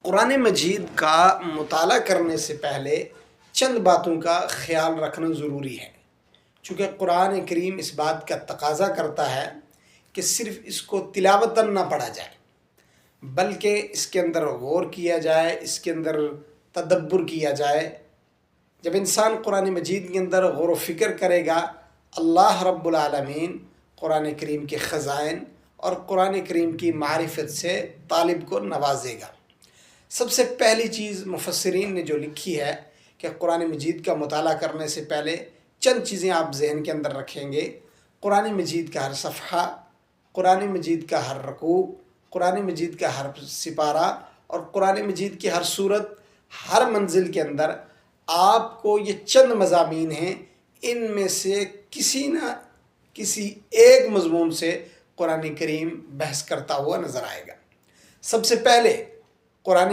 कुरान मजीद का मुताला करने से पहले चंद बातों का ख्याल रखना ज़रूरी है, चूँकि कुरान करीम इस बात का तकाज़ा करता है कि सिर्फ़ इसको तिलावतन ना पढ़ा जाए, बल्कि इसके अंदर गौर किया जाए, इसके अंदर तदब्बुर किया जाए। जब इंसान कुरान मजीद के अंदर गौर व फ़िक्र करेगा, अल्लाह रब्बुल आलमीन कुरान करीम के ख़ज़ाइन और कुरान करीम की मारिफत से तालिब को नवाजेगा। सबसे पहली चीज़ मुफस्सिरीन ने जो लिखी है कि कुरान मजीद का मुताला करने से पहले चंद चीज़ें आप जहन के अंदर रखेंगे। कुरान मजीद का हर सफ़हा, कुरान मजीद का हर रकू, कुरान मजीद का हर सिपारा और कुरान मजीद की हर सूरत, हर मंजिल के अंदर आपको ये चंद मज़ामीन हैं, इनमें से किसी न किसी एक मज़मून से कुरान करीम बहस करता हुआ नज़र आएगा। सबसे पहले कुरान